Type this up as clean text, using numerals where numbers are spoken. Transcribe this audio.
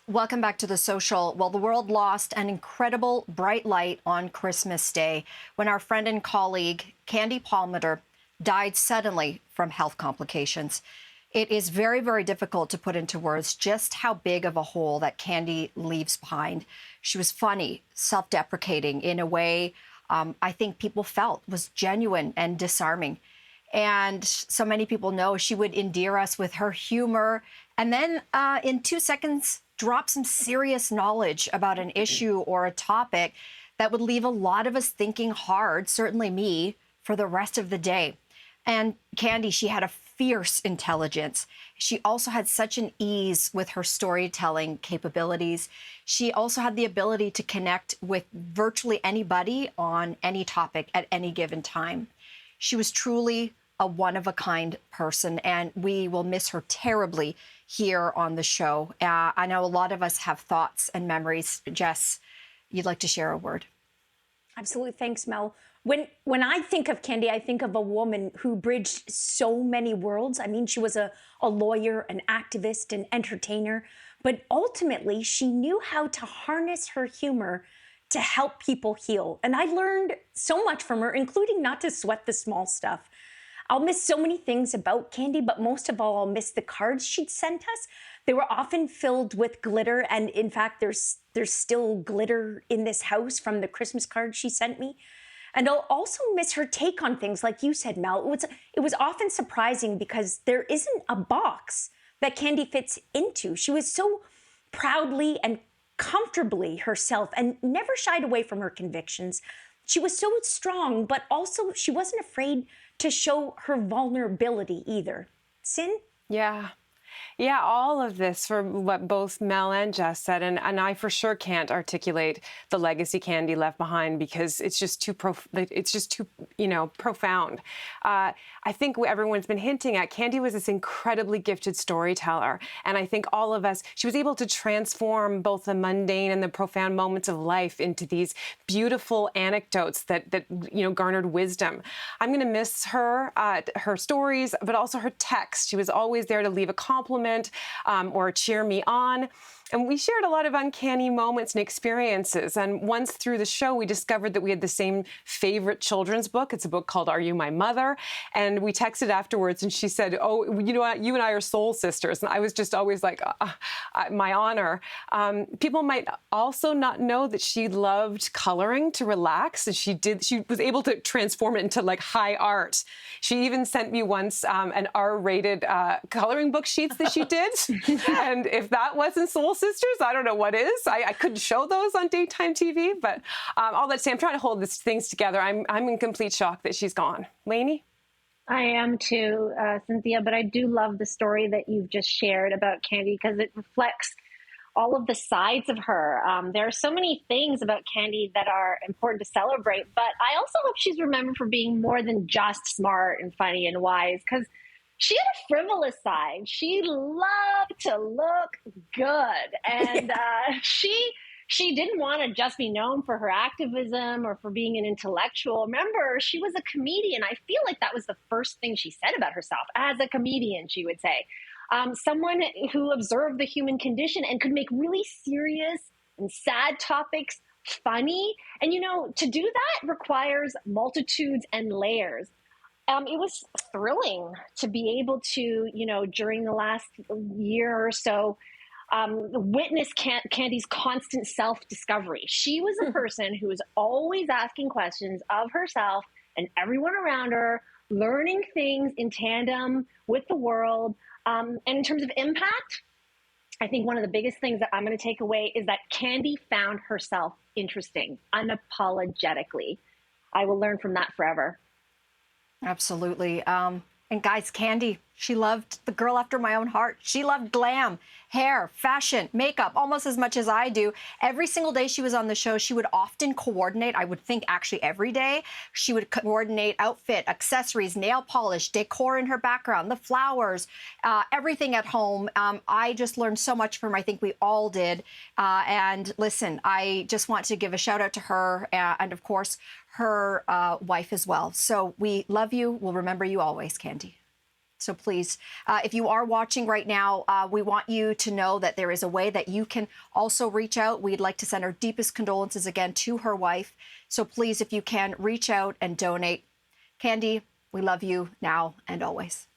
Welcome back to The Social. Well, the world lost an incredible bright light on Christmas Day when our friend and colleague, Candy Palmater, died suddenly from health complications. It is very, very difficult to put into words just how big of a hole that Candy leaves behind. She was funny, self-deprecating in a way I think people felt was genuine and disarming. And so many people know she would endear us with her humor and then in 2 seconds drop some serious knowledge about an issue or a topic that would leave a lot of us thinking hard, certainly me, for the rest of the day. And Candy, she had a fierce intelligence. She also had such an ease with her storytelling capabilities. She also had the ability to connect with virtually anybody on any topic at any given time. She was truly a one-of-a-kind person, and we will miss her terribly here on the show. I know a lot of us have thoughts and memories. Jess, you'd like to share a word? Absolutely. Thanks, Mel. When I think of Candy, I think of a woman who bridged so many worlds. I mean, she was a lawyer, an activist, an entertainer, but ultimately she knew how to harness her humor to help people heal. And I learned so much from her, including not to sweat the small stuff. I'll miss so many things about Candy, but most of all, I'll miss the cards she'd sent us. They were often filled with glitter, and in fact, there's still glitter in this house from the Christmas cards she sent me. And I'll also miss her take on things, like you said, Mel. It was often surprising because there isn't a box that Candy fits into. She was so proudly and comfortably herself and never shied away from her convictions. She was so strong, but also she wasn't afraid to show her vulnerability either. Cyn? Yeah, all of this for what both Mel and Jess said, and I for sure can't articulate the legacy Candy left behind because it's just too profound. I think everyone's been hinting at Candy was this incredibly gifted storyteller, and I think all of us, she was able to transform both the mundane and the profound moments of life into these beautiful anecdotes that garnered wisdom. I'm going to miss her, her stories, but also her text. She was always there to leave a compliment or cheer me on. And we shared a lot of uncanny moments and experiences. And once through the show, we discovered that we had the same favorite children's book. It's a book called Are You My Mother? And we texted afterwards and she said, oh, you know what? You and I are soul sisters. And I was just always like, my honor. People might also not know that she loved coloring to relax. And she was able to transform it into like high art. She even sent me once an R-rated coloring book sheets that she did. And if that wasn't soul sisters, I don't know what is. I couldn't show those on daytime TV, but all that say, I'm trying to hold these things together. I'm in complete shock that she's gone. Lainey? I am too, Cynthia, but I do love the story that you've just shared about Candy because it reflects all of the sides of her. There are so many things about Candy that are important to celebrate, but I also hope she's remembered for being more than just smart and funny and wise, because she had a frivolous side. She loved to look good. And she didn't want to just be known for her activism or for being an intellectual. Remember, she was a comedian. I feel like that was the first thing she said about herself. As a comedian, she would say. Someone who observed the human condition and could make really serious and sad topics funny. And, to do that requires multitudes and layers. It was thrilling to be able to, during the last year or so, witness Candy's constant self-discovery. She was a person who was always asking questions of herself and everyone around her, learning things in tandem with the world. And in terms of impact, I think one of the biggest things that I'm going to take away is that Candy found herself interesting, unapologetically. I will learn from that forever. Absolutely. And guys, Candy, she loved the girl after my own heart. She loved glam, hair, fashion, makeup, almost as much as I do. Every single day she was on the show, she would often coordinate, I would think actually every day, she would coordinate outfit, accessories, nail polish, decor in her background, the flowers, everything at home. I just learned so much from her. I think we all did. And listen, I just want to give a shout out to her and of course, her wife as well. So we love you. We'll remember you always, Candy. So please, if you are watching right now, we want you to know that there is a way that you can also reach out. We'd like to send our deepest condolences again to her wife. So please, if you can, reach out and donate. Candy, we love you now and always.